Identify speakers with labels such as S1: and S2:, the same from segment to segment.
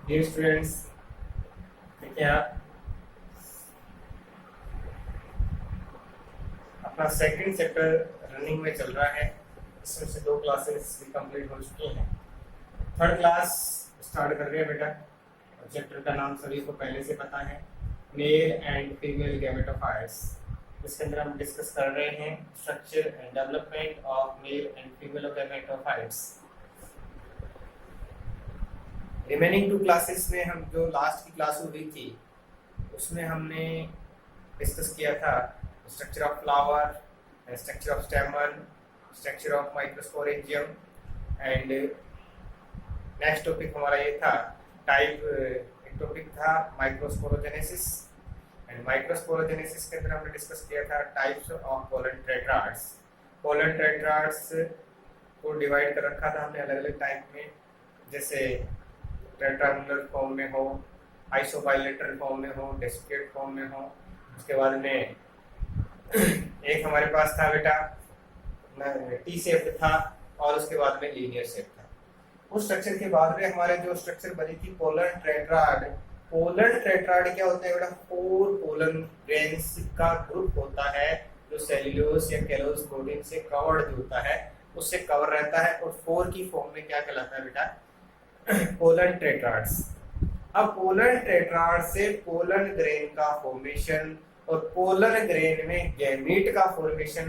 S1: Dear students, देखिए आप अपना सेकंड चैप्टर रनिंग में चल रहा है। इसमें से 2 क्लासेस भी कंप्लीट हो चुकी हैं। थर्ड क्लास स्टार्ट कर रहे हैं बेटा। और चैप्टर का नाम सभी को पहले से पता है, मेल एंड फीमेल गैमेटोफाइट्स। इसके अंदर हम डिस्कस कर रहे हैं structure and development of male and female gametophytes. Remaining 2 classes में हम जो लास्ट की क्लास हुई थी उसमें हमने डिस्कस किया था structure of flower, structure of स्टेमन, structure of microsporangium and next topic हमारा ये था टाइप। एक टॉपिक था माइक्रोस्पोरोजेनेसिस एंड माइक्रोस्पोरोजेनेसिस के अंदर हमने डिस्कस किया था types of pollen tetrads. Pollen टेट्राड्स को डिवाइड कर रखा था हमने अलग अलग टाइप में, जैसे टेट्रांगुलर फॉर्म में हो, आइसोबाइलेटरल फॉर्म में हो, डेसिकेट फॉर्म में हो। उसके बाद में एक हमारे पास था बेटा टी शेप था और उसके बाद में लीनियर शेप था। उस स्ट्रक्चर के बाद में हमारे जो स्ट्रक्चर बनी थी पोलन टेट्राड। पोलन टेट्राड क्या होता है बेटा? 4 पोलन ग्रेन्स का ग्रुप होता है जो सेल्यूलोज या केलोज प्रोटीन से कवर्ड होता है, उससे कवर रहता है और 4 की फॉर्म में क्या कहलाता है बेटा? पोलन टेट्राड्स। अब पोलन टेट्राड से पोलन ग्रेन का फॉर्मेशन और पोलन ग्रेन में गैमीट का फॉर्मेशन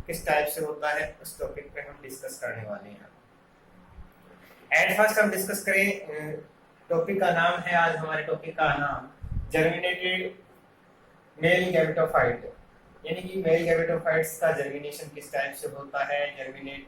S1: किस टाइप से होता है उस टॉपिक पे हम डिस्कस करने वाले हैं। एट फर्स्ट हम डिस्कस करें, टॉपिक का नाम है, आज हमारे टॉपिक का नाम जर्मिनेटेड मेल गैमेटोफाइट, यानी कि मेल गैमेटोफाइट्स का जर्मिनेशन किस टाइप से होता है, जर्मिनेट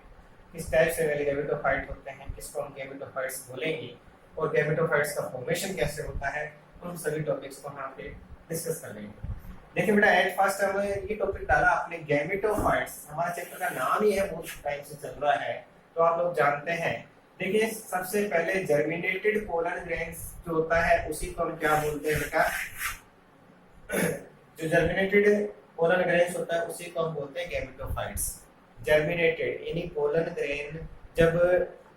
S1: किस टाइप से मेल गैमेटोफाइट होते हैं, किसको हम गैमेटोफाइट्स बोलेंगे और गैमेटोफाइट्स का फॉर्मेशन कैसे होता है, उन सभी टॉपिक्स को यहाँ पे डिस्कस कर लेंगे। देखिए बेटा, एट फर्स्ट हमने ये टॉपिक डाला आपने गैमेटोफाइट्स। हमारा चैप्टर का नाम ही है, बहुत टाइम से चल रहा है तो आप लोग जानते हैं। देखिए सबसे पहले जर्मिनेटेड पोलन ग्रेन्स जो होता है उसी को हम क्या बोलते हैं बेटा? जो जर्मिनेटेड पोलन ग्रेन्स होता है उसी को हम बोलते हैं गैमेटोफाइट्स। जर्मिनेटेड यानी पोलन ग्रेन जब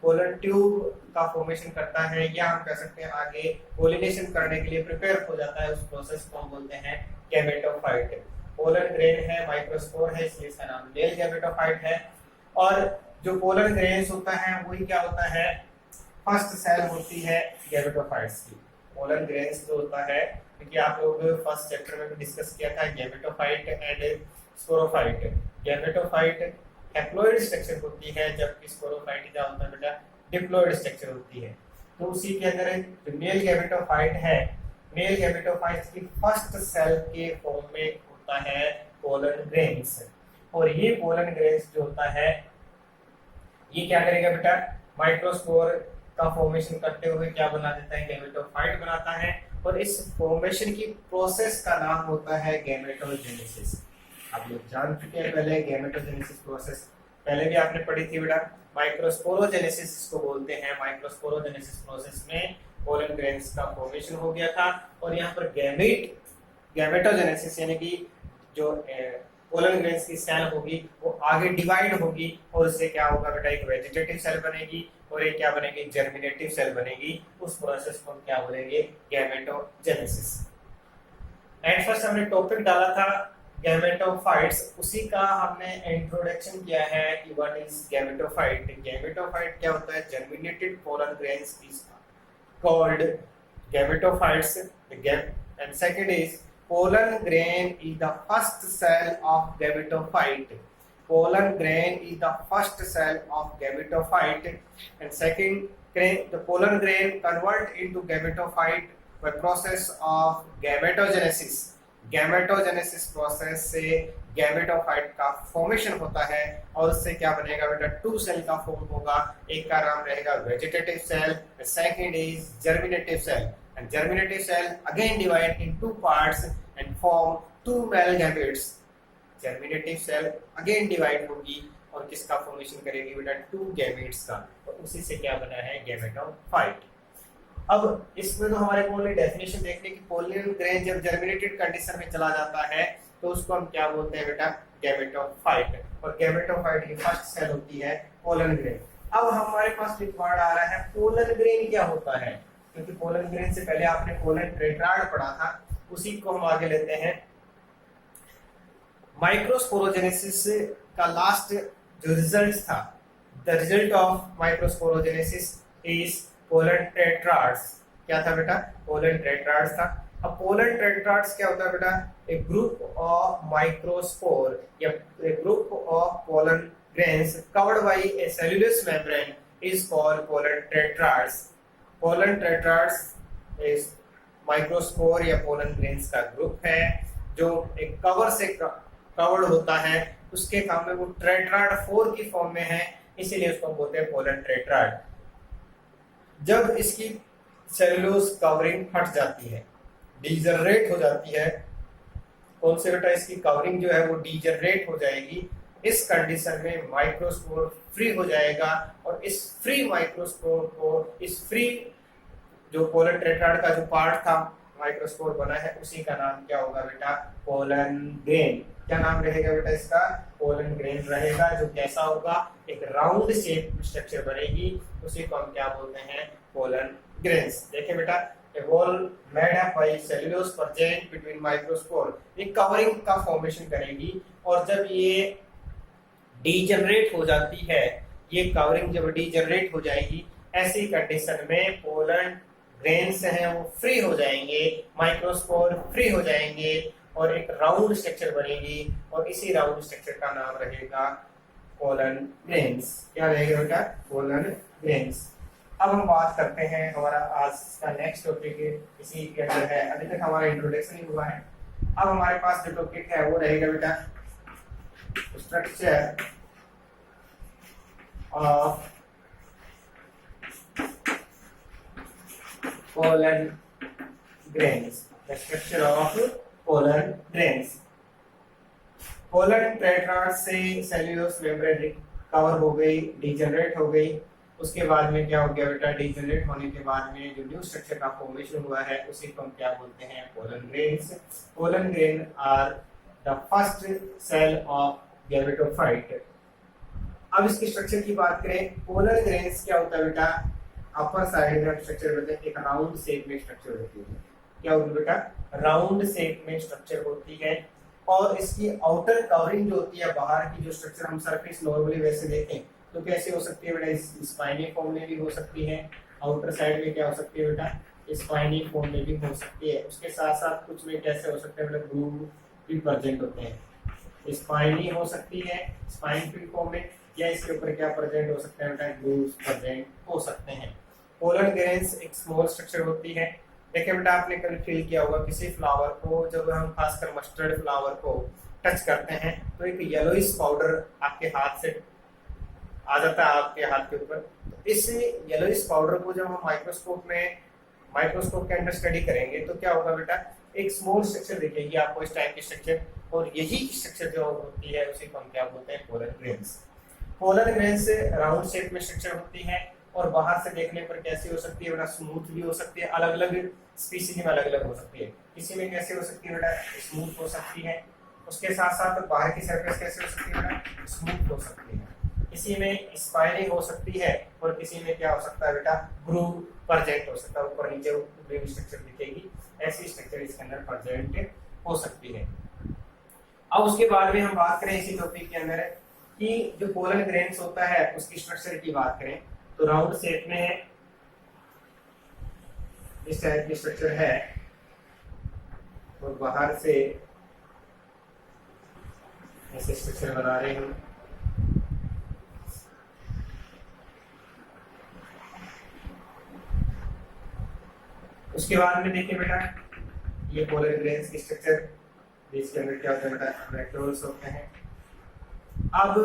S1: पोलन ट्यूब का फॉर्मेशन करता है या हम कह सकते हैं आगे पोलिनेशन करने के लिए प्रिपेयर हो जाता है, उस प्रोसेस को हम बोलते हैं गैमेटोफाइट। पोलन ग्रेन है, माइक्रोस्पोर है, इसलिए इसका नाम मेल गैमेटोफाइट है। और जो पोलन ग्रेन्स होता है वही क्या होता है? फर्स्ट सेल होती है गैमेटोफाइट्स की। पोलन ग्रेन्स जो होता है, क्योंकि आप लोग फर्स्ट चैप्टर में भी डिस्कस किया था gametophyte and sporophyte. Gametophyte haploid structure होती है, जबकि स्पोरोफाइट क्या होता है बेटा? डिप्लॉइड स्ट्रक्चर होती है। तो उसी के अंदर जो मेल गैमेटोफाइट है, मेल गैमेटोफाइट की फर्स्ट सेल के फॉर्म में होता है पोलन ग्रेन्स। और ये पोलन ग्रेन्स जो होता है ये क्या करेगा बेटा? माइक्रोस्पोर का फॉर्मेशन करते हुए क्या बना देता है? गैमेटोफाइट बनाता है। और इस फॉर्मेशन की प्रोसेस का नाम होता है गैमेटोजेनेसिस। आप लोग जान चुके हैं पहले गैमेटोजेनेसिस प्रोसेस, पहले भी आपने पढ़ी थी बेटा। माइक्रोस्पोरोजेनेसिस इसको बोलते हैं। माइक्रोस्पोरोजेनेसिस प्रोसेस में पोलन ग्रेन्स का फॉर्मेशन हो गया था और यहाँ पर गैमेटोजेनेसिस यानी कि जो पोलन ग्रेन्स की सेल होगी वो आगे डिवाइड होगी और उससे क्या होगा बेटा? एक वेजिटेटिव सेल बनेगी और एक क्या बनेगी? जर्मिनेटिव सेल बनेगी। उस प्रोसेस को हम क्या बोलेंगे? गैमेटोजेनेसिस। एंड फर्स्ट हमने टॉपिक डाला था गैमेटोफाइट्स, उसी का हमने इंट्रोडक्शन किया है कि व्हाट इज गैमेटोफाइट। गैमेटोफाइट क्या होता है? Germinated pollen grains is called gametophytes. And second is pollen grain is the first cell of gametophyte. Pollen grain is the first cell of gametophyte. And second, the pollen grain convert into gametophyte by process of gametogenesis. Gametogenesis process से gametophyte का formation होता है और उससे क्या बनेगा बेटा? 2 cell का फॉर्म होगा। एक का नाम रहेगा vegetative cell, second is germinative cell. And germinative cell again divide in 2 parts and form 2 male gametes. Germinative cell again divide होगी और किसका फॉर्मेशन करेगी बेटा? 2 gametes का, और उसी से क्या बना है? गैमेटोफाइट। अब इसमें तो हमारे को डेफिनेशन देखने की, पोलन ग्रेन जब जर्मिनेटेड कंडीशन में चला जाता है तो उसको हम क्या बोलते हैं बेटा? गैमेटोफाइट। और गैमेटोफाइट की फर्स्ट सेल होती है पोलन ग्रेन। अब हमारे पास एक वर्ड आ रहा है पोलन ग्रेन क्या होता है? क्योंकि पोलन ग्रेन से पहले आपने पोलन टेट्राड पढ़ा था, उसी को हम आगे लेते हैं। माइक्रोस्पोरोजेनेसिस का लास्ट जो रिजल्ट था, the result of microsporogenesis is pollen टेट्राड्स। क्या था बेटा? पोलन टेट्राड्स था। अब पोलन टेट्राड्स क्या होता है बेटा? ए ग्रुप ऑफ माइक्रोस्पोर या a group of pollen grains covered by a cellulose membrane is called pollen tetrads. Pollen tetrads is microspore या पोलन ग्रेन्स का ग्रुप है जो एक कवर से कवर्ड होता है, उसके काम में वो टेट्राड 4 की फॉर्म में है, इसीलिए उसको बोलते हैं पोलन टेट्राड। जब इसकी सेल्यूलोज कवरिंग हट जाती है, डीजनरेट हो जाती है, कौन से बेटा? इसकी कवरिंग जो है वो डीजनरेट हो जाएगी। इस कंडीशन में माइक्रोस्पोर फ्री हो जाएगा और इस फ्री माइक्रोस्पोर को, इस फ्री जो पोलन टेट्राड का जो पार्ट था माइक्रोस्पोर बना है, उसी का नाम क्या होगा बेटा? Pollen grain. क्या नाम रहेगा बेटा इसका? पोलन ग्रेन रहेगा, जो कैसा होगा? एक राउंड शेप स्ट्रक्चर बनेगी, उसी को हम क्या बोलते हैं? Pollen grains. देखिए बेटा, a wall made up by cellulose present between microspore, ये कवरिंग का फॉर्मेशन करेगी, और जब ये डीजनरेट हो जाती है, ये कवरिंग जब डीजनरेट हो जाएगी, ऐसी कंडीशन में पोलन ग्रेन्स हैं वो फ्री हो जाएंगे, माइक्रोस्पोर फ्री हो जाएंगे और एक राउंड स्ट्रक्चर बनेगी, और इसी राउंड स्ट्रक्चर का नाम रहेगा पोलन ग्रेन्स। क्या रहेगा बेटा? Pollen grains. अब हम बात करते हैं, हमारा आज का नेक्स्ट टॉपिक इसी के अंदर है। अभी तक हमारा इंट्रोडक्शन ही हुआ है। अब हमारे पास जो टॉपिक है वो रहेगा बेटा structure of pollen grains. The structure of pollen grains. Pollen tetrad से सेल्यूलोज मेम्ब्रेन कवर हो गई, डीजनरेट हो गई, उसके बाद में क्या हो गया बेटा? डीजनरेट होने के बाद में जो न्यू स्ट्रक्चर का फॉर्मेशन हुआ है, उसी को हम क्या बोलते हैं? Pollen grains. Pollen grain are the first cell of gametophyte. अब इसकी स्ट्रक्चर की बात करें, पोलन ग्रेन्स क्या होता है बेटा? अपर साइड में स्ट्रक्चर होता है, एक राउंड शेप में स्ट्रक्चर होती है। क्या होती है बेटा? राउंड शेप में स्ट्रक्चर होती है, और इसकी आउटर कवरिंग जो होती है, बाहर की जो स्ट्रक्चर हम सरफेस नॉर्मली वैसे देखें तो कैसे हो सकती है बेटा? स्पाइनी फॉर्म में भी हो सकती है, आउटर साइड में क्या हो सकती है बेटा? स्पाइनी फॉर्म में भी हो सकती है। उसके साथ साथ कुछ में कैसे हो सकते हैं बेटा? ग्रूव भी प्रेजेंट होते हैं। स्पाइनी हो सकती है स्पाइन फील्ड फॉर्म में, या इसके ऊपर क्या प्रेजेंट हो सकते हैं बेटा? ग्रूव्स प्रेजेंट हो सकते हैं। पोलन ग्रेन्स एक स्मॉल स्ट्रक्चर होती है। देखिए बेटा, आपने कभी फील किया होगा किसी फ्लावर को, जब हम खासकर मस्टर्ड फ्लावर को टच करते हैं तो एक येलोइश पाउडर आपके हाथ से आ जाता है, आपके हाथ के ऊपर। इस येलोइश पाउडर को जब हम माइक्रोस्कोप के अंदर स्टडी करेंगे तो क्या होगा बेटा? एक स्मॉल स्ट्रक्चर दिखेगी आपको, इस टाइप की स्ट्रक्चर, और यही स्ट्रक्चर जो होती है उसी को हम क्या बोलते हैं? Pollen grains. Pollen grains round shape में स्ट्रक्चर होती है, और बाहर से देखने पर कैसी हो सकती है बेटा? स्मूथ भी हो सकती है, अलग अलग स्पीसीज में अलग अलग हो सकती है। किसी में कैसे हो सकती है बेटा? स्मूथ हो सकती है। उसके साथ साथ बाहर की सरफेस कैसे हो सकती है बेटा? स्मूथ हो सकती है। किसी में स्पाइनी हो सकती है, और किसी में क्या हो सकता है बेटा? ग्रूव प्रेजेंट हो सकता है, ऊपर नीचे ग्रूव स्ट्रक्चर दिखेगी, ऐसी स्ट्रक्चर इसके अंदर प्रेजेंट हो सकती है। अब उसके बाद में हम बात करें इसी टॉपिक के अंदर कि जो पोलन ग्रेन्स होता है उसकी स्ट्रक्चर की बात करें तो राउंड शेप में है, इस टाइप की स्ट्रक्चर है, और बाहर से ऐसे स्ट्रक्चर बना रहे हैं। उसके बाद में देखिए बेटा, ये पोलन ग्रेन्स की स्ट्रक्चर, इसके अंदर क्या होता है बेटा? मैक्रोल्स होते हैं। अब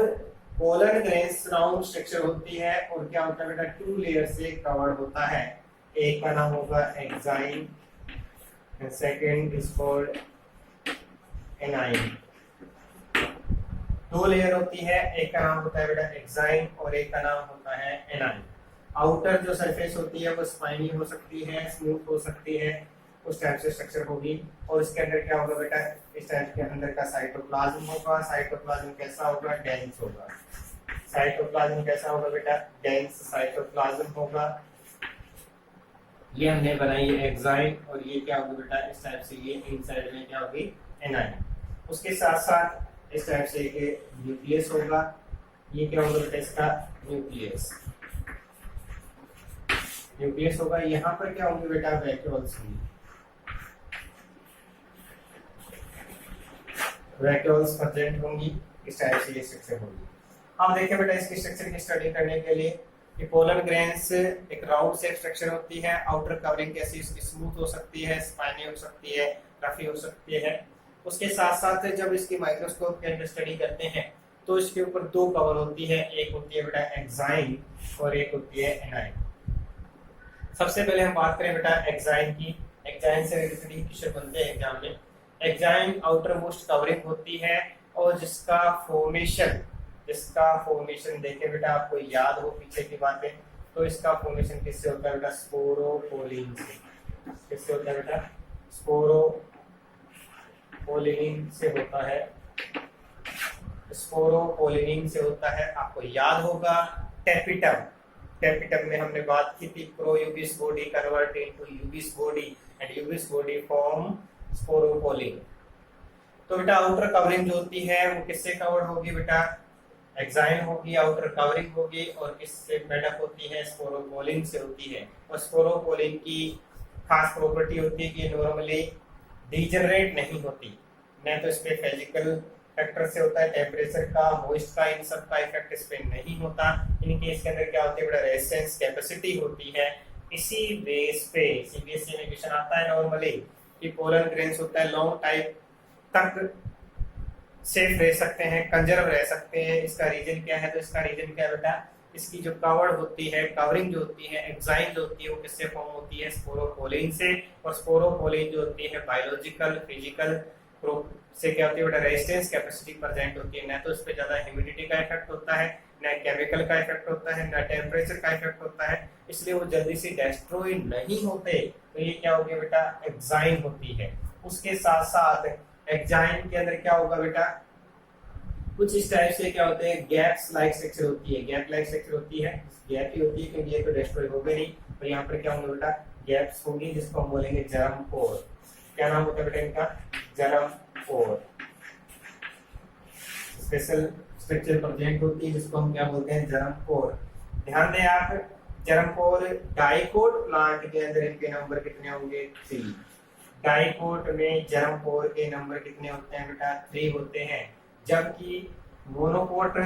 S1: पोलन ग्रेन्स राउंड स्ट्रक्चर होती है, और क्या होता है बेटा? 2 लेयर से कवर्ड होता है। एक का नाम होगा exine and second is called A9. 2 layer होती है, एक का नाम होता है बेटा एक्साइन और एक का नाम होता है एनाइन। आउटर जो सरफेस होती है वो स्पाइनी हो सकती है, स्मूथ हो सकती है, उस टाइप से स्ट्रक्चर होगी। और इसके अंदर क्या होगा बेटा? इस टाइप के अंदर का साइटोप्लाज्म होगा। साइटोप्लाज्म कैसा होगा? डेंस होगा। साइटोप्लाज्म कैसा होगा बेटा? डेंस साइटोप्लाज्म होगा। ये हमने बनाई है एक्साइन, और ये क्या होगी बेटा इस टाइप से, ये इनसाइड में क्या होगी एनाइन। उसके साथ साथ इस टाइप से एक न्यूक्लियस होगा, ये क्या होगा बेटा इसका न्यूक्लियस, न्यूक्लियस होगा। यहाँ पर क्या होंगे बेटा वैक्यूल्स होंगी, वैक्यूल्स प्रेजेंट होंगी, इस टाइप से ये स्ट्रक्चर होगी। अब देखिए बेटा इसकी स्ट्रक्चर की स्टडी करने के लिए कि पोलन ग्रेन्स एक राउंड शेप स्ट्रक्चर होती है, आउटर कवरिंग कैसी इसकी स्मूथ हो सकती है, स्पाइनी हो सकती है, रफी हो सकती है। उसके साथ साथ जब इसकी माइक्रोस्कोप के अंदर स्टडी करते हैं तो इसके ऊपर दो कवर होती है, एक होती है बेटा एक्साइन और एक होती है एनाइन। सबसे पहले हम बात करें बेटा एक्साइन की। एक्साइन से रिलेटेड ही क्वेश्चन बनते हैं एग्जाम में। एक्साइन आउटर मोस्ट कवरिंग होती है और जिसका फॉर्मेशन देखें बेटा आपको याद हो पीछे की बातें, तो इसका फॉर्मेशन किससे होता है बेटा स्पोरोपोलिन से। किससे होता है बेटा स्पोरोपोलिन से होता है, स्पोरोपोलिन से होता है। आपको याद होगा टेपिटम में हमने बात की थी, pro यूबिस body convert into यूबिस body and यूबिस body form sporopollenin. तो बेटा आउटर कवरिंग जो होती है वो किससे कवर्ड होगी बेटा, एक्साइन होगी, आउटर कवरिंग होगी, और किससे मेडअप होती है स्पोरोपोलिन से होती है। और स्पोरोपोलिन की खास प्रॉपर्टी होती है कि नॉर्मली डीजनरेट नहीं होती, न तो इस पे फिजिकल फैक्टर से होता है, टेम्परेचर का, मॉइस्ट का, इन सब का इफेक्ट इस पे नहीं होता। इनके इसके अंदर क्या होती है बेटा रेजिस्टेंस कैपेसिटी होती है। इसी बेस पे सीबीएसई में क्वेश्चन आता है नॉर्मली कि पोलन ग्रेन्स होता है लॉन्ग टाइम तक सेफ रह सकते हैं, कंजर्व रह सकते हैं। इसका रीजन क्या है, तो इसका रीजन क्या है बेटा, इसकी जो कवर होती है, कवरिंग जो होती है, एक्साइन जो होती है वो किससे फॉर्म होती है स्पोरोपोलिन से। और स्पोरोपोलिन जो होती है बायोलॉजिकल फिजिकल से क्या होती है बेटा रेजिस्टेंस कैपेसिटी प्रेजेंट होती है। ना तो इस पे ज्यादा ह्यूमिडिटी का इफेक्ट होता है, ना केमिकल का इफेक्ट होता है, ना टेम्परेचर का इफेक्ट होता है, इसलिए वो जल्दी से डिस्ट्रॉय नहीं होते। तो ये क्या होगी बेटा एक्साइन होती है। उसके साथ साथ एक्साइन के अंदर क्या होगा बेटा, कुछ इस टाइप से क्या होते हैं गैप्स लाइक स्ट्रक्चर होती है, गैप लाइक स्ट्रक्चर होती है, गैप ही होती है क्योंकि ये तो डिस्ट्रॉय होगे नहीं। तो यहाँ पर क्या होंगे बेटा गैप्स होगी, जिसको हम बोलेंगे जर्म पोर। क्या नाम होता है बेटा इनका, जर्म पोर। स्पेशल स्ट्रक्चर प्रेजेंट होती है जिसको हम क्या बोलते हैं जर्म पोर। ध्यान दें आप, जर्म पोर डाइकोट प्लांट के अंदर इनके नंबर कितने होंगे 3। डाइकोट में जर्म पोर के नंबर कितने होते हैं बेटा 3 होते हैं। जबकि मोनोकोट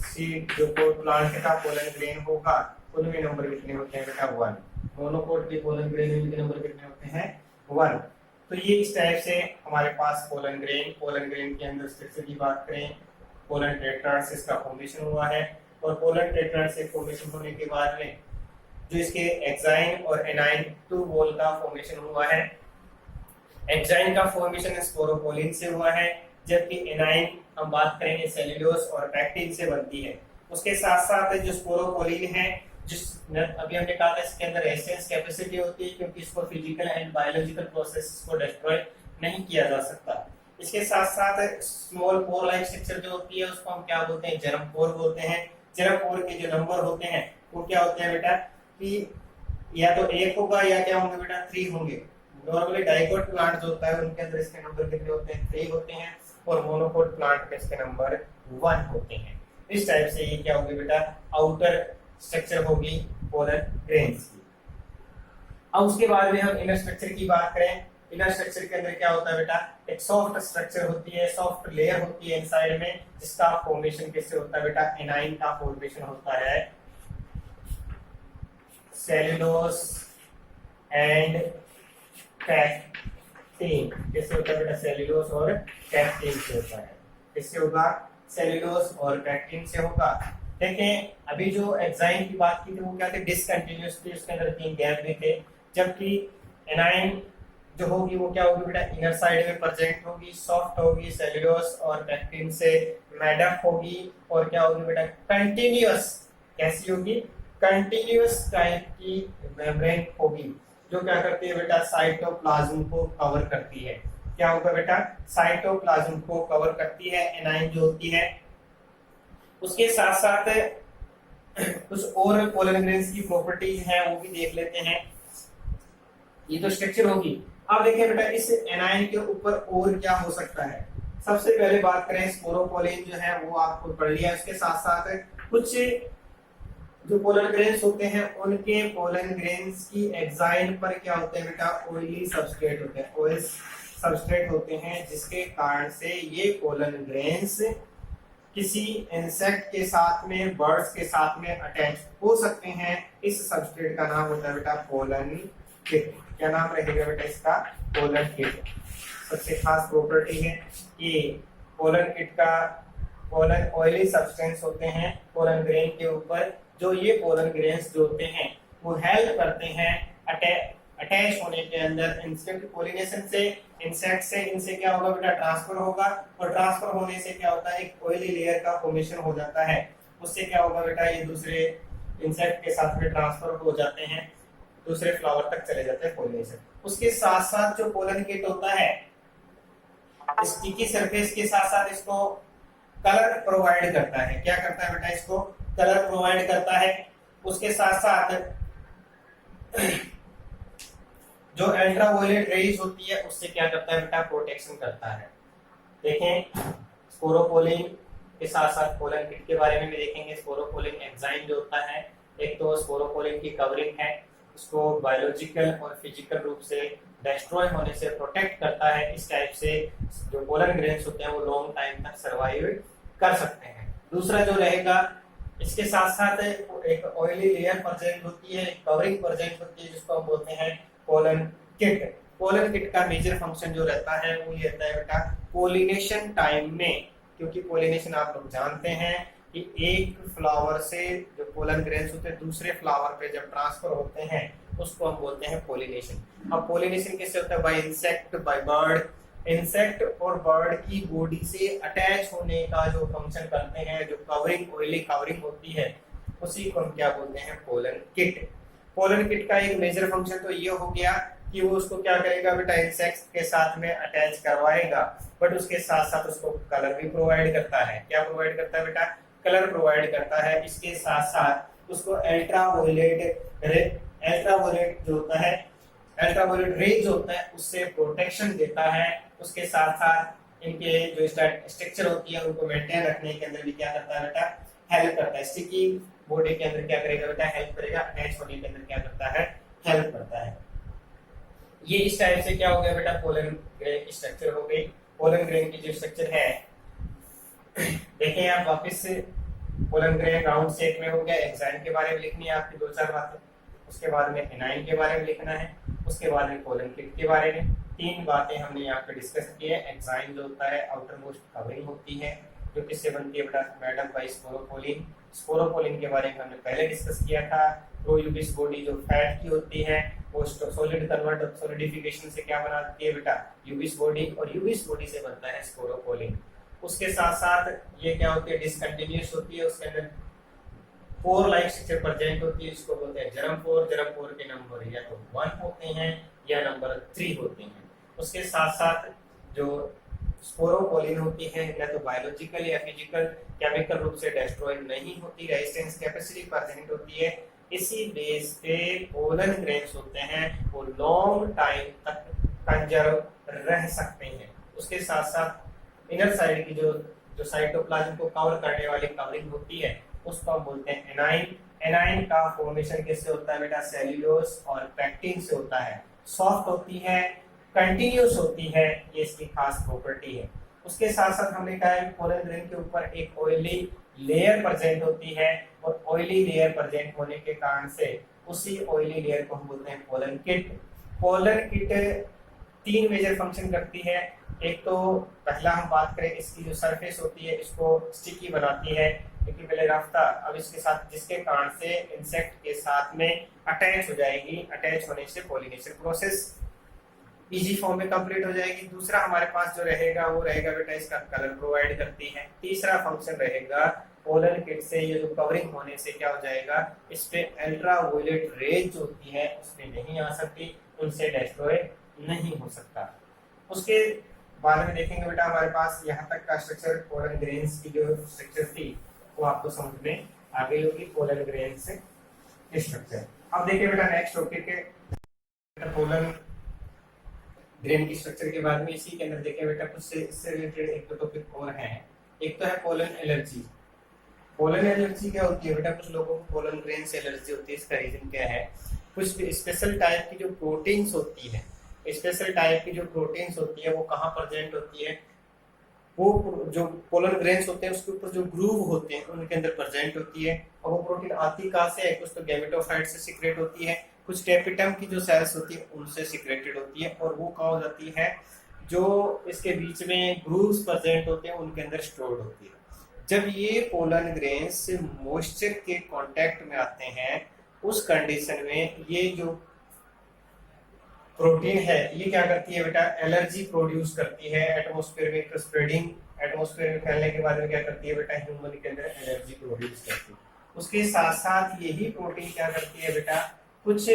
S1: सीड जो प्लांट का पोलन ग्रेन होगा उनमें नंबर कितने होते हैं बेटा 1। मोनोकोट के पोलन ग्रेन के नंबर कितने होते हैं 1। तो ये इस टाइप से हमारे पास पोलन ग्रेन के अंदर स्ट्रक्चर की बात करें, पोलन टेट्राड से इसका फॉर्मेशन हुआ है। और पोलन टेट्राड से फॉर्मेशन होने के बाद में जो इसके एक्साइन और एनाइन 2 वॉल का फॉर्मेशन हुआ है। एक्साइन का फॉर्मेशन स्पोरोपोलिन से हुआ है, जबकि एनाइन हम बात करेंगे सेल्यूलोज और पैक्टिन से बनती है। उसके साथ साथ जो स्पोरोपोलिन है, जिस अभी हमने कहा था इसके अंदर रेजिस्टेंस कैपेसिटी होती है क्योंकि इसको फिजिकल एंड बायोलॉजिकल प्रोसेस को डिस्ट्रॉय नहीं किया जा सकता। इसके साथ साथ स्मॉल पोर लाइक स्ट्रक्चर जो होती है उसको हम क्या बोलते हैं जर्म पोर बोलते हैं। जर्म पोर के जो नंबर होते हैं वो क्या होते हैं बेटा कि या तो 1 होगा या क्या होंगे बेटा 3 होंगे। नॉर्मली डाइकोट प्लांट जो होता है उनके अंदर इसके नंबर कितने होते हैं 3 होते हैं, और मोनोकोट प्लांट में इसके नंबर 1 होते हैं। इस टाइप से ये क्या होगी बेटा आउटर स्ट्रक्चर होगी पोलन ग्रेन्स की। अब उसके बाद में हम इनर स्ट्रक्चर की बात करें। इनर स्ट्रक्चर के अंदर क्या होता है बेटा एक सॉफ्ट स्ट्रक्चर होती है, सॉफ्ट लेयर होती है इनसाइड में, जिसका फॉर्मेशन किससे होता है बेटा एनाइन का फॉर्मेशन होता है सेल्यूलोज एंड पैक्टिन। किससे होता है बेटा सेल्यूलोज और पैक्टिन से होता है। किससे होगा सेल्यूलोज और पैक्टिन से होगा। देखें अभी जो एक्साइन की बात की थी वो क्या थे डिसकंटिन्यूअस थी, उसके अंदर 3 गैप भी थे, जबकि एनाइन जो होगी वो क्या होगी बेटा इनर साइड में प्रेजेंट होगी, सॉफ्ट होगी, सेल्यूलोज और पैक्टिन से मैडअप होगी, और क्या होगी बेटा कंटिन्यूअस। कैसी होगी कंटिन्यूअस टाइप की मेम्ब्रेन होगी जो क्या करती है बेटा साइटोप्लाज्म को कवर करती है। क्या होगा बेटा साइटोप्लाज्म को कवर करती है एनाइन जो होती है। उसके साथ साथ कुछ और पोलन ग्रेन्स की प्रॉपर्टीज हैं वो भी देख लेते हैं। ये तो स्ट्रक्चर होगी। अब देखिए बेटा इस एनायन के ऊपर और क्या हो सकता है। सबसे पहले बात करें स्पोरोपोलिन जो है वो आपको पढ़ लिया, इसके साथ साथ कुछ जो पोलन ग्रेन्स होते हैं उनके पोलन ग्रेन्स की एक्साइन पर क्या होते हैं बेटा, ऑयली सबस्ट्रेट होते हैं, ऑयल सबस्ट्रेट होते हैं, जिसके कारण से ये पोलन ग्रेन्स किसी इंसेक्ट के साथ में, बर्ड्स के साथ में अटैच हो सकते हैं। इस सबस्ट्रेट का नाम होता है बेटा पोलन किट। क्या नाम रहेगा बेटा इसका, पोलन किट। सबसे खास प्रॉपर्टी है कि पोलन किट का पोलन ऑयली सब्सटेंस होते हैं पोलन ग्रेन के ऊपर। जो ये पोलन ग्रेन्स जो होते हैं वो हेल्प करते हैं अटैच होने के अंदर इंसेक्ट पोलिनेशन से। इंसेक्ट से इनसे क्या होगा बेटा, ट्रांसफर होगा, और ट्रांसफर होने से क्या होता है, एक ऑयली लेयर का फॉर्मेशन हो जाता है। उससे क्या होगा बेटा, ये दूसरे इंसेक्ट के साथ में ट्रांसफर हो जाते हैं, दूसरे फ्लावर तक चले जाते हैं पोलिनेशन। उसके साथ साथ जो पोलन किट होता है स्टिकी सरफेस के साथ साथ इसको कलर प्रोवाइड करता है। क्या करता है बेटा, इसको कलर प्रोवाइड करता है। उसके साथ साथ जो अल्ट्रावायलेट रेज होती है उससे क्या करता है बेटा, प्रोटेक्शन करता है। देखें स्पोरोपोलिन के साथ साथ पोलन किट के बारे में भी देखेंगे। स्पोरोपोलिन एंजाइम जो होता है, एक तो स्पोरोपोलिन की कवरिंग है, उसको बायोलॉजिकल और फिजिकल रूप से डिस्ट्रॉय होने से प्रोटेक्ट करता है। इस टाइप से जो पोलन ग्रेन्स होते हैं वो लॉन्ग टाइम तक सर्वाइव कर सकते हैं। दूसरा जो रहेगा, इसके साथ साथ एक ऑयली लेयर प्रेजेंट होती है, कवरिंग प्रेजेंट होती है, जिसको हम बोलते हैं पोलन किट। पोलन किट का मेजर फंक्शन जो रहता है वो ये रहता है बेटा, पोलिनेशन टाइम में, क्योंकि पोलिनेशन आप लोग जानते हैं कि एक फ्लावर से जो पोलन ग्रेन्स होते हैं दूसरे फ्लावर पे जब ट्रांसफर होते हैं उसको हम बोलते हैं पोलिनेशन। अब पोलिनेशन किससे होता है, by insect, by bird. Insect और बर्ड की बॉडी से अटैच होने का जो फंक्शन करते हैं, जो कवरिंग, ऑयली कवरिंग होती है, उसी को हम क्या बोलते हैं, पोलन किट। पोलन किट का एक मेजर फंक्शन तो ये हो गया कि वो उसको क्या करेगा बेटा, इंसेक्ट्स के साथ में अटैच करवाएगा, बट उसके साथ साथ उसको कलर भी प्रोवाइड करता है। क्या प्रोवाइड करता है बेटा, कलर प्रोवाइड करता है। इसके साथ साथ उसको अल्ट्रावायलेट जो होता है, अल्ट्रावायलेट रेज होता है, उससे प्रोटेक्शन देता है। उसके साथ साथ इनके जो स्ट्रक्चर होती है उनको मेंटेन रखने के अंदर भी क्या करता है बेटा, हेल्प करता है। स्टिकी बॉडी के अंदर क्या करेगा बेटा, हेल्प करेगा। अटैच होने के अंदर क्या करता है, हेल्प करता है। ये इस टाइप से क्या हो गया बेटा, पोलन ग्रेन की स्ट्रक्चर हो गई। पोलन ग्रेन की जो स्ट्रक्चर है देखें आप वापस से, पोलन ग्रेन राउंड शेप में हो गया। एंजाइम के बारे में लिखनी है आपकी 2-4 बातें, उसके बाद में एनाइन के बारे में लिखना है, उसके बाद में पोलन किट के बारे में। 3 बातें हमने यहाँ पे डिस्कस की है। एंजाइम जो होता है आउटर मोस्ट कवरिंग होती है, जो किससे बनती है बेटा, मैडम बाय स्पोरोपोलिन। स्पोरोपोलिन के बारे में हमने पहले डिस्कस किया था। प्रोयूबिस बॉडी जो फैट की होती है वो सॉलिड कन्वर्ट सॉलिडिफिकेशन से क्या बनाती है बेटा, यूबिस बॉडी, और यूबिस बॉडी से बनता है स्पोरोपोलिन। उसके साथ साथ ये क्या होती है, डिसकंटिन्यूअस होती है, उसके अंदर 4 लाइक स्ट्रक्चर प्रेजेंट होती है, इसको बोलते हैं जर्म 4। जर्म 4 के नंबर या तो 1 होते हैं या नंबर 3 होते हैं। उसके साथ साथ जो स्पोरोपोलिन होती है या तो बायोलॉजिकल या फिजिकल केमिकल रूप से डिस्ट्रॉय नहीं होती, रेजिस्टेंस कैपेसिटी प्रेजेंट होती है। इसी बेस पे पोलन ग्रेन्स होते हैं वो लॉन्ग टाइम तक कंजर्व रह सकते हैं। उसके साथ साथ इनर साइड की जो साइटोप्लाज्म को कवर करने वाली कवरिंग होती है उसको हम बोलते हैं एनाइन। एनाइन का फॉर्मेशन किससे होता है बेटा, सेल्यूलोज और पेक्टिन से होता है। सॉफ्ट होती है, कंटिन्यूअस होती है, ये इसकी खास प्रॉपर्टी है। उसके साथ साथ हमने कहा है पोलन ग्रेन के ऊपर एक ऑयली लेयर प्रेजेंट होती है, और ऑयली लेयर प्रेजेंट होने के कारण से उसी ऑयली लेयर को हम बोलते हैं pollen kit. Pollen kit 3 major function करती है। एक तो पहला हम बात करें, इसकी जो सरफेस होती है इसको स्टिकी बनाती है, क्योंकि पहले राफ्ता, अब इसके साथ जिसके कारण से इंसेक्ट के साथ में अटैच हो जाएगी। अटैच होने से पोलिनेशन प्रोसेस इजी फॉर्म में कंप्लीट हो जाएगी। दूसरा हमारे पास जो रहेगा वो रहेगा बेटा, इसका कलर प्रोवाइड करती है। तीसरा फंक्शन रहेगा पोलन किट से ये जो कवरिंग होने से क्या हो जाएगा, इस पे अल्ट्रावायलेट रेज जो होती है उसमें नहीं आ सकती, उनसे डिस्ट्रॉय नहीं हो सकता। उसके बाद में देखेंगे बेटा हमारे पास यहाँ तक का स्ट्रक्चर, पोलन ग्रेन्स की जो स्ट्रक्चर थी वो आपको समझ में आ गई होगी पोलन ग्रेन से स्ट्रक्चर। अब देखिए बेटा नेक्स्ट टॉपिक है पोलन ग्रेन की स्ट्रक्चर के बाद में इसी के अंदर देखिए बेटा कुछ इससे रिलेटेड एक दो टॉपिक और हैं। एक तो है पोलन एलर्जी। पोलन एलर्जी क्या होती है बेटा, कुछ लोगों को पोलन ग्रेन से एलर्जी होती है। इसका रीजन क्या है, कुछ स्पेशल टाइप की जो प्रोटीन्स होती है, स्पेशल टाइप की जो प्रोटीन्स होती है वो कहाँ प्रेजेंट होती है, वो जो पोलन ग्रेन्स होते हैं उसके ऊपर जो ग्रूव होते हैं उनके अंदर प्रेजेंट होती है। और वो प्रोटीन आती कहाँ से है, कुछ तो गैमेटोफाइट से सीक्रेट होती है, कुछ टेपिटम की जो सेल्स होती है उनसे सीक्रेटेड होती है, और वो कहाँ हो जाती है, जो इसके बीच में ग्रूव्स प्रेजेंट होते हैं उनके अंदर स्टोर्ड होती है। जब ये पोलन ग्रेन्स मॉइस्चर के कांटेक्ट में आते हैं उस कंडीशन में ये जो प्रोटीन है ये क्या करती है बेटा, एलर्जी प्रोड्यूस करती है। एटमॉस्फेयर में स्प्रेडिंग, एटमॉस्फेयर में फैलने के बाद में क्या करती है बेटा, ह्यूमन के अंदर एलर्जी प्रोड्यूस करती है। उसके साथ साथ यही प्रोटीन क्या करती है बेटा, कुछ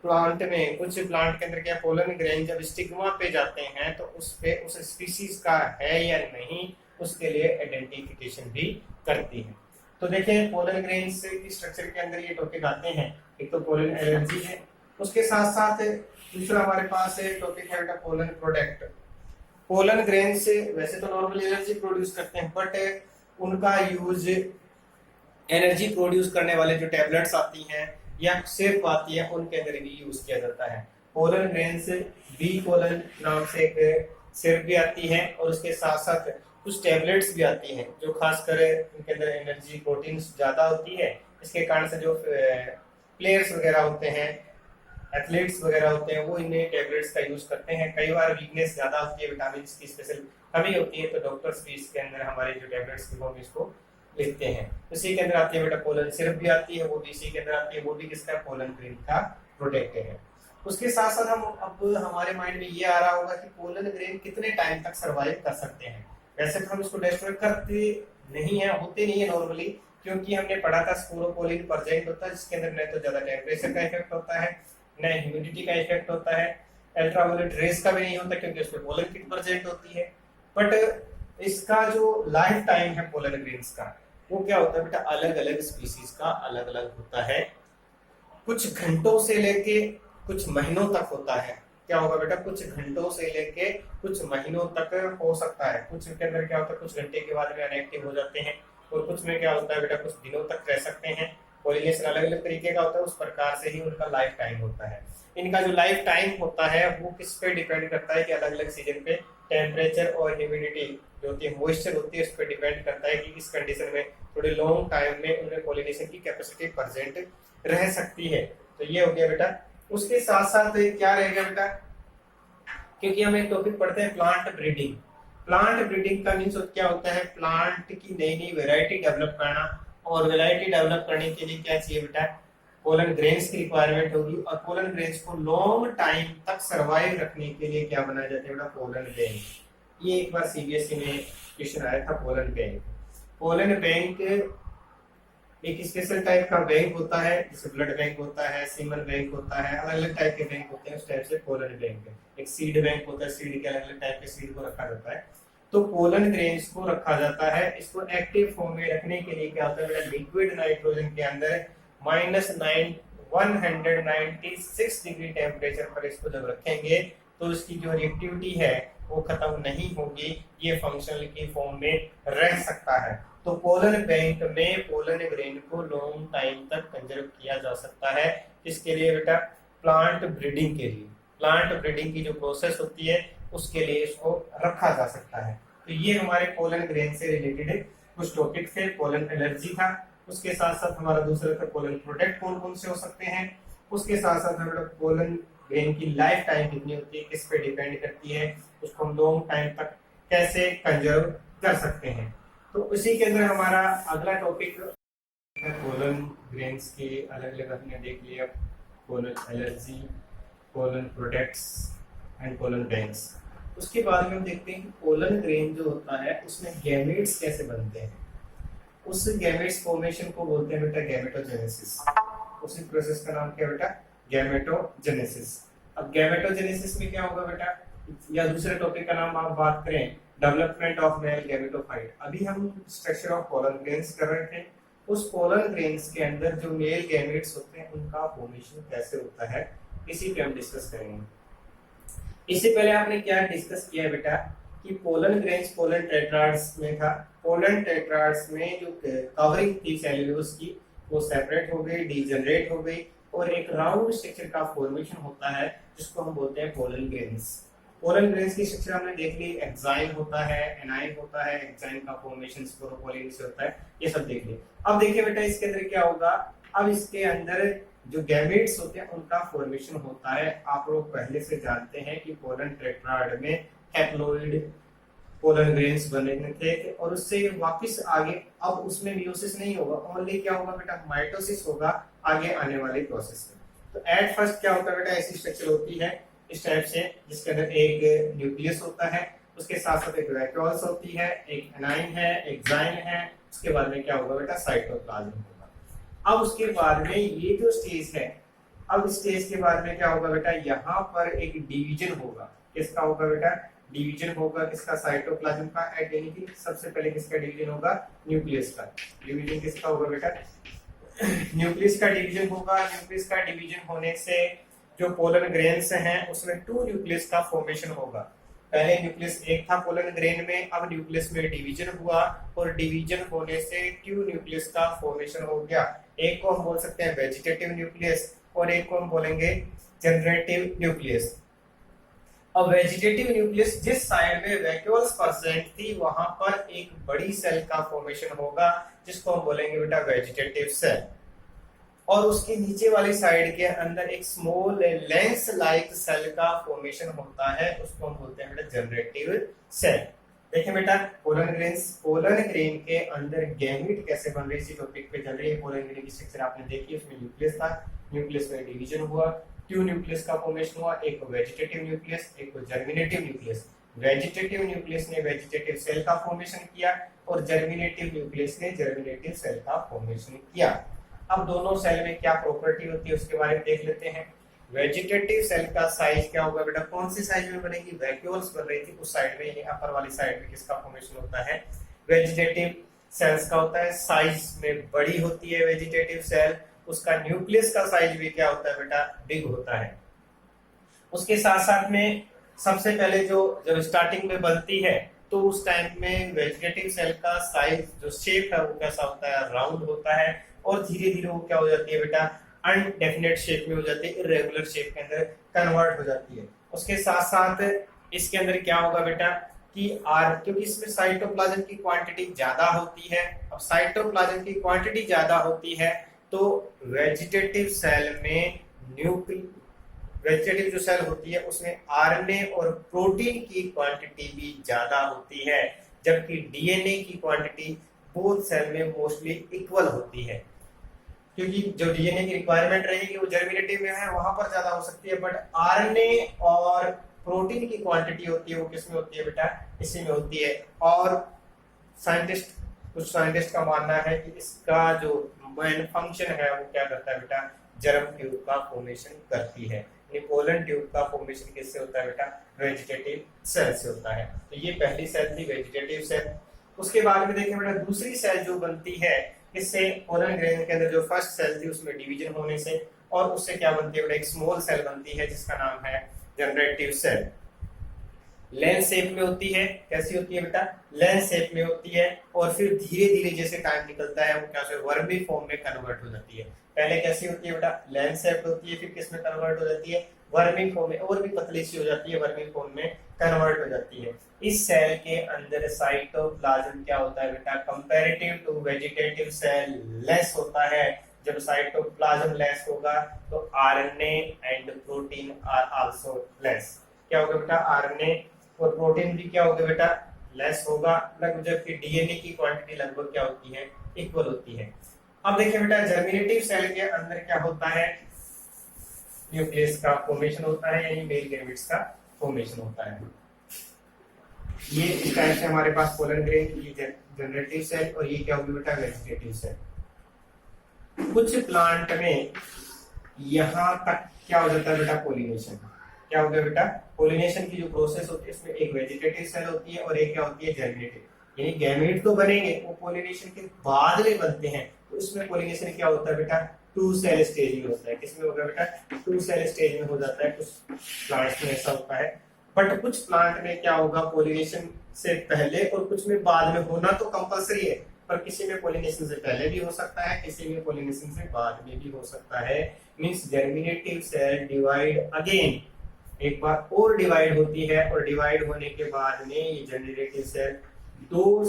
S1: प्लांट में, कुछ प्लांट के अंदर क्या पोलन ग्रेन जब स्टिग्मा पे जाते हैं तो उस पे उस स्पीसीज का है या नहीं उसके लिए आइडेंटिफिकेशन भी करती है। तो देखिए पोलन ग्रेन्स की स्ट्रक्चर के अंदर ये टॉपिक आते हैं। एक तो पोलन एलर्जी है, उसके साथ साथ दूसरा हमारे पास है टॉपिक है बेटा पोलन प्रोडक्ट। पोलन ग्रेन से वैसे तो नॉर्मल एनर्जी प्रोड्यूस करते हैं, बट उनका यूज एनर्जी प्रोड्यूस करने वाले जो टैबलेट्स आती हैं या सिरप आती है उनके अंदर भी यूज किया जाता है। पोलन ग्रेन से बी पोलन नाम से एक सिरप भी आती है, और उसके साथ साथ कुछ टैबलेट्स भी आती हैं जो खासकर इनके अंदर एनर्जी प्रोटीन्स ज्यादा होती है। इसके कारण से जो प्लेयर्स वगैरह होते हैं, एथलीट्स वगैरह होते हैं, वो इन्हें टैबलेट्स का यूज करते हैं। कई बार वीकनेस ज्यादा होती है, विटामिन की स्पेशल कमी होती है, तो डॉक्टर्स भी इसके अंदर हमारे जो टैबलेट्स की फॉर्म इसको लेते हैं। इसी के अंदर आती है बेटा पोलन सिरप भी आती है, वो भी इसी के अंदर आती है, वो भी किसका पोलन ग्रेन का प्रोडक्ट है। उसके साथ साथ हम अब हमारे माइंड में ये आ रहा होगा कि पोलन ग्रेन कितने टाइम तक सर्वाइव कर सकते हैं। वैसे तो हम इसको डिस्ट्रॉय करते नहीं है, होते नहीं है नॉर्मली, क्योंकि हमने पढ़ा था स्पोरोपोलिन प्रेजेंट होता है जिसके अंदर न तो ज्यादा टेम्परेचर का इफेक्ट होता है, न ह्यूमिडिटी का इफेक्ट होता है, अल्ट्रावायलेट रेज का भी नहीं होता क्योंकि उसमें पोलन किट प्रेजेंट होती है। बट इसका जो लाइफ टाइम है पोलन ग्रेन्स का वो क्या होता है बेटा, अलग अलग स्पीसीज का अलग अलग होता है। कुछ घंटों से लेके कुछ महीनों तक होता है। क्या होगा बेटा, कुछ घंटों से लेके कुछ महीनों तक हो सकता है। कुछ के अंदर क्या होता है, कुछ घंटे के बाद में अनएक्टिव हो जाते हैं, और कुछ में क्या होता है बेटा, कुछ दिनों तक रह सकते हैं। पॉलिनेशन अलग अलग तरीके का होता है, उस प्रकार से ही उनका लाइफ टाइम होता है। इनका जो लाइफ टाइम होता है वो किस पे डिपेंड करता है कि अलग अलग सीजन पे टेम्परेचर और ह्यूमिडिटी जो होती है, मॉइस्चर होती है, उस पर डिपेंड करता है कि इस कंडीशन में थोड़े लॉन्ग टाइम में उनमें पॉलिनेशन की कैपेसिटी प्रेजेंट रह सकती है। तो ये हो गया बेटा। उसके साथ साथ क्या रहेगा बेटा, क्योंकि हम एक टॉपिक पढ़ते हैं प्लांट ब्रीडिंग। प्लांट ब्रीडिंग का मीन्स क्या होता है, प्लांट की नई नई वेराइटी डेवलप करना, और वेराइटी डेवलप करने के लिए क्या चाहिए बेटा, पोलन ग्रेन्स की रिक्वायरमेंट होगी, और पोलन ग्रेन्स को लॉन्ग टाइम तक सर्वाइव रखने के लिए क्या बनाया जाता है बेटा, पोलन बैंक। ये एक बार सीबीएसई में क्वेश्चन आया था, पोलन बैंक। पोलन बैंक एक स्पेशल टाइप का बैंक होता है, जैसे ब्लड बैंक होता है, सीमन बैंक होता है, अलग अलग टाइप के बैंक होते हैं, उस टाइप से पोलन बैंक है। एक सीड बैंक होता है, सीड के अलग अलग टाइप के सीड को रखा जाता है। तो पोलन ग्रेन्स को रखा जाता है। इसको एक्टिव फॉर्म में रखने के लिए क्या होता है बेटा, लिक्विड नाइट्रोजन के अंदर -196 डिग्री टेम्परेचर पर इसको जब रखेंगे तो इसकी जो रिएक्टिविटी है वो खत्म नहीं होगी, ये फंक्शनल की फॉर्म में रह सकता है। तो पोलन बैंक में पोलन ग्रेन को लॉन्ग टाइम तक कंजर्व किया जा सकता है। इसके लिए बेटा, प्लांट ब्रीडिंग के लिए, प्लांट ब्रीडिंग की जो प्रोसेस होती है उसके लिए इसको रखा जा सकता है। तो ये हमारे पोलन ग्रेन से रिलेटेड कुछ टॉपिक थे। पोलन एलर्जी था, उसके साथ साथ हमारा दूसरा था पोलन प्रोडक्ट कौन कौन से हो सकते हैं, उसके साथ साथ हमारा पोलन ग्रेन की लाइफ टाइम कितनी होती है, किस पे डिपेंड करती है, उसको हम लॉन्ग टाइम तक कैसे कंजर्व कर सकते हैं। तो उसी के अंदर हमारा अगला टॉपिक है पोलन ग्रेन्स के अलग अलग हमने देख लिया, pollen allergy, pollen products and pollen banks. उसके बाद में हम देखते हैं कि पोलन ग्रेन जो होता है उसमें गैमेट्स कैसे बनते हैं। उस गैमेट्स फॉर्मेशन को बोलते हैं बेटा गैमेटोजेनेसिस। उसी प्रोसेस का नाम क्या बेटा, गैमेटोजेनेसिस। अब गैमेटोजेनेसिस में क्या होगा बेटा, या दूसरे टॉपिक का नाम आप बात करें डेवलपमेंट ऑफ मेल गैमेटोफाइट। अभी हम स्ट्रक्चर ऑफ पोलन ग्रेन्स कर रहे थे, उस पोलन ग्रेन्स के अंदर जो मेल गैमेट्स होते हैं उनका फॉर्मेशन कैसे होता है, इसी पे हम डिस्कस करेंगे। इससे पहले आपने क्या डिस्कस किया बेटा कि पोलन ग्रेन्स पोलन टेट्राड्स में था। पोलन टेट्राड्स में जो कवरिंग थी सेल्यूलोज की वो सेपरेट हो गई, डीजनरेट हो गई और एक राउंड स्ट्रक्चर का फॉर्मेशन होता है जिसको हम बोलते हैं पोलन ग्रेन्स। पोलन ग्रेन्स की स्ट्रक्चर हमने देख ली, एक्साइन होता है, एनाइन होता है, एक्साइन का फॉर्मेशन स्पोरोपोलिन से होता है, ये सब देख लिए। अब देखिए बेटा इसके अंदर क्या होगा, अब इसके अंदर जो गैमेट्स होते हैं उनका फॉर्मेशन होता है। आप लोग पहले से जानते हैं कि पोलन टेट्राड में हैप्लॉइड पोलन ग्रेन्स बने थे और उससे वापस आगे अब उसमें मियोसिस नहीं होगा, ओनली क्या होगा बेटा माइटोसिस होगा आगे आने वाले प्रोसेस में। तो एट फर्स्ट क्या होता है बेटा, ऐसी स्ट्रक्चर होती है इस टाइप से जिसके अंदर एक न्यूक्लियस होता है, उसके साथ साथ एक वैक्यूल्स होती है, एक एनाइन है, एक जाइन है, उसके बाद में क्या होगा बेटा साइटोप्लाज्म होगा। अब उसके बाद में ये जो स्टेज है, अब स्टेज के बाद में क्या होगा बेटा, यहाँ पर एक डिवीजन होगा। किसका होगा बेटा, डिवीजन होगा किसका, साइटोप्लाज्म का। यानी कि सबसे पहले किसका डिवीजन होगा, न्यूक्लियस का। डिवीजन किसका होगा बेटा, न्यूक्लियस का डिवीजन होगा। न्यूक्लियस का डिवीजन होने से जो पोलन ग्रेन्स हैं उसमें 2 न्यूक्लियस का फॉर्मेशन होगा। पहले न्यूक्लियस एक था पोलन ग्रेन में, अब न्यूक्लियस में डिवीजन हुआ और डिवीजन होने से 2 न्यूक्लियस का फॉर्मेशन हो गया। एक को हम बोल सकते हैं वेजिटेटिव न्यूक्लियस और एक को हम बोलेंगे जनरेटिव न्यूक्लियस। अब वेजिटेटिव न्यूक्लियस जिस साइड में वैक्यूल्स परसेंट थी वहां पर एक बड़ी सेल का फॉर्मेशन होगा जिसको हम बोलेंगे बेटा वेजिटेटिव सेल, और उसके नीचे वाली साइड के अंदर एक स्मॉल लेंस लाइक सेल का फॉर्मेशन होता है, उसको हम बोलते हैं बेटा जनरेटिव सेल। देखिए बेटा पोलन ग्रेन के अंदर गैमेट कैसे बन रही, इसी टॉपिक पे चल रही है। पोलन ग्रेन की स्ट्रक्चर आपने देखी, उसमें न्यूक्लियस था, न्यूक्लियस में डिवीजन हुआ, 2 न्यूक्लियस का फॉर्मेशन हुआ, एक वेजिटेटिव न्यूक्लियस, एक जर्मिनेटिव न्यूक्लियस। वेजिटेटिव न्यूक्लियस ने वेजिटेटिव सेल का फॉर्मेशन किया और जर्मिनेटिव न्यूक्लियस ने जर्मिनेटिव सेल का फॉर्मेशन किया। अब दोनों सेल में क्या प्रॉपर्टी होती है उसके बारे में देख लेते हैं। वेजिटेटिव सेल का साइज क्या होगा बेटा, कौन सी साइज में बनेगी, वैक्यूल्स बन रही थी उस साइड में, ये अपर वाली साइड में किसका फॉर्मेशन होता है, वेजिटेटिव सेल्स का होता है। साइज में बड़ी होती है वेजिटेटिव सेल, उसका न्यूक्लियस का साइज भी क्या होता है बेटा, बिग होता है। उसके साथ साथ में सबसे पहले जब स्टार्टिंग में बनती है तो उस टाइम में वेजिटेटिव सेल का साइज जो शेप है वो कैसा होता है, राउंड होता है, और धीरे धीरे वो क्या हो जाती है बेटा, अनडेफिनेट शेप में हो जाती है, इरेगुलर शेप के अंदर कन्वर्ट हो जाती है। उसके साथ साथ इसके अंदर क्या होगा बेटा कि क्योंकि इसमें साइटोप्लाज्म की क्वांटिटी ज्यादा होती है। अब साइटोप्लाज्म की क्वांटिटी ज्यादा होती है तो वेजिटेटिव सेल में वेजिटेटिव जो सेल होती है उसमें आरएनए और प्रोटीन की क्वांटिटी भी ज्यादा होती है, जबकि डीएनए की क्वांटिटी बोथ सेल में मोस्टली इक्वल होती है। क्योंकि जो डीएनए की रिक्वायरमेंट रहेगी वो जर्मिनेटिव में है, वहां पर ज्यादा हो सकती है, बट आरएनए और प्रोटीन की क्वांटिटी होती है वो किसमें होती है बेटा, इसी में होती है। और कुछ साइंटिस्ट का मानना है कि इसका जो मेन फंक्शन है वो क्या करता है बेटा, जर्म ट्यूब का फॉर्मेशन करती है। पोलन ट्यूब का फॉर्मेशन किससे होता है बेटा, वेजिटेटिव सेल से होता है। तो ये पहली सेल थी वेजिटेटिव सेल। उसके बाद में देखें बेटा दूसरी सेल जो बनती है इससे पोलन ग्रेन के अंदर जो फर्स्ट सेल थी उसमें डिवीजन होने से, और उससे क्या बनती है बेटा, एक स्मॉल सेल बनती है जिसका नाम है जनरेटिव सेल। लेंस शेप में होती है, कैसी होती है बेटा, लेंस शेप में होती है, और फिर धीरे धीरे जैसे टाइम निकलता है वो क्या वर्मी फॉर्म में कन्वर्ट हो जाती है। पहले कैसी होती है बेटा, लेंस शेप होती है, फिर किस में कन्वर्ट हो जाती है, वर्मी फॉर्म में, और भी पतली सी हो जाती है, वर्मी फॉर्म में कन्वर्ट हो जाती है। इस सेल के अंदर साइटोप्लाज्म क्या होता है बेटा, comparative to vegetative cell less होता है। जब साइटोप्लाज्म लेस होगा तो RNA and protein are also less. क्या होगा बेटा, आरएनए और प्रोटीन भी क्या होगा बेटा, लेस होगा, लगभग, जबकि डीएनए की क्वांटिटी लगभग क्या होती है, इक्वल होती है। अब देखिए बेटा जर्मिनेटिव सेल के अंदर क्या होता है, न्यूक्लियस का फॉर्मेशन होता है, यानी मेल गैमेट्स का फॉर्मेशन होता है। ये इस टाइप से हमारे पास पोलन ग्रेन, ये जनरेटिव सेल, और ये क्या होगी बेटा, वेजिटेटिव सेल। कुछ प्लांट में यहाँ तक क्या हो जाता है बेटा, पोलिनेशन। क्या हो गया बेटा, पोलिनेशन की जो प्रोसेस होती है इसमें एक वेजिटेटिव सेल होती है और एक क्या होती है, जर्मिनेटिव। यानी गैमेट तो बनेंगे, वो पोलिनेशन के बाद में बनते हैं, तो इसमें पोलिनेशन क्या होता है बेटा, 2 सेल स्टेज में होता है। किसमें होगा बेटा, 2 सेल स्टेज में हो जाता है। कुछ प्लांट्स में ऐसा होता है, बट कुछ प्लांट में क्या होगा, पोलिनेशन से पहले और कुछ में बाद में होना तो कंपलसरी है, पर किसी में पोलिनेशन से पहले भी हो सकता है, किसी में पोलिनेशन से बाद में भी हो सकता है। Means germinative cell divide again, एक बार और डिवाइड होती है, और डिवाइड होने के बाद में ये जनरेटिव सेल 2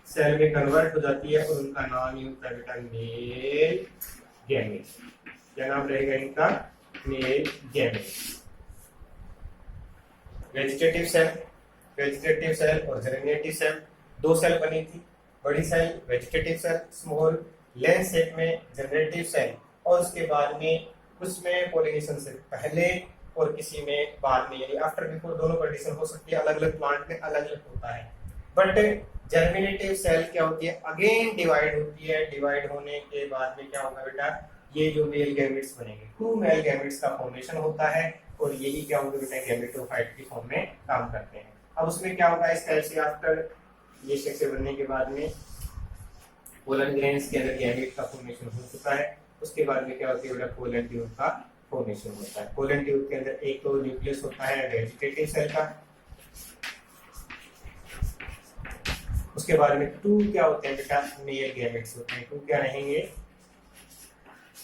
S1: सेल में कन्वर्ट हो जाती है, और उनका नाम ही होता है बेटा मेल गैमेट। क्या नाम रहेगा इनका, मेल गैमेट। वेजिटेटिव सेल और जर्मिनेटिव सेल, 2 सेल बनी थी, बड़ी cell vegetative cell, small lens shape में जनरेटिव सेल, और उसके बाद में कुछ में पोलिनेशन से पहले और किसी में बाद में, यानी आफ्टर बिफोर दोनों कंडीशन हो सकती है, अलग अलग प्लांट में अलग अलग होता है। बट जर्मिनेटिव सेल क्या होती है, अगेन डिवाइड होती है। डिवाइड होने के बाद में क्या होगा बेटा, ये जो मेल गैमेट्स बनेंगे, 2 मेल गैमेट्स का फॉर्मेशन होता है, और यही क्या होगा बेटा, गैमेटोफाइट की फॉर्म में काम करते हैं। अब उसमें क्या होगा, इस टाइप से आफ्टर ये स्ट्रक्चर बनने के बाद में पोलन ग्रेन्स के अंदर गैमेट का फॉर्मेशन हो चुका है। उसके बाद में क्या होती है बेटा, पोलन ट्यूब का फॉर्मेशन होता है। पोलन ट्यूब के अंदर एक तो न्यूक्लियस होता है वेजिटेटिव सेल का, उसके बाद में 2 क्या होते हैं बेटा, मेल गैमेट्स होते हैं। 2 क्या रहेंगे,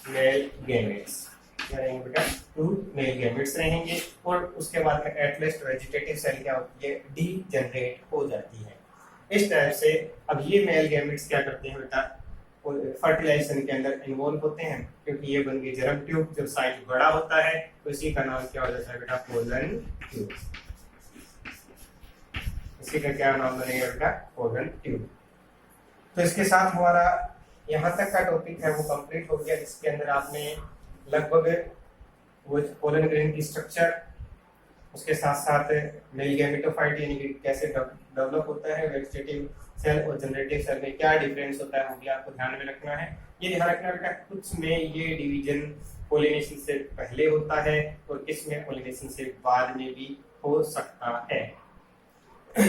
S1: मेल गैमेट्स। क्या रहेंगे बेटा, 2 मेल गैमेट्स रहेंगे, और उसके बाद में एटलीस्ट वेजिटेटिव सेल क्या होती है, डीजनरेट हो जाती है। इस टाइप से अब ये मेल गैमेट्स क्या करते हैं बेटा, फर्टिलाइजेशन के अंदर इन्वॉल्व होते हैं, क्योंकि ये बन गई जर्म ट्यूब। जब साइज बड़ा होता है तो इसी का नाम क्या हो जाता है बेटा, पोलन ट्यूब। इसी का क्या नाम बनेगा बेटा, पोलन ट्यूब। तो इसके साथ हमारा यहाँ तक का टॉपिक है वो कंप्लीट हो गया। इसके अंदर आपने लगभग वो पोलन ग्रेन की स्ट्रक्चर, उसके साथ साथ मेल गैमेटोफाइट यानी कि कैसे डेवलप होता है, वेजिटेटिव सेल और जनरेटिव सेल में क्या डिफरेंस होता है, वो भी आपको ध्यान में रखना है। ये ध्यान रखना बेटा, कुछ में ये डिवीजन पोलिनेशन से पहले होता है, और किस में पोलिनेशन से बाद में भी हो सकता है।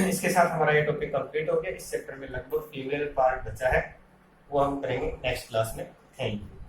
S1: इसके साथ हमारा ये टॉपिक कंप्लीट हो गया। इस चैप्टर में लगभग फीमेल पार्ट बचा है, वो हम करेंगे नेक्स्ट क्लास में। Thank you.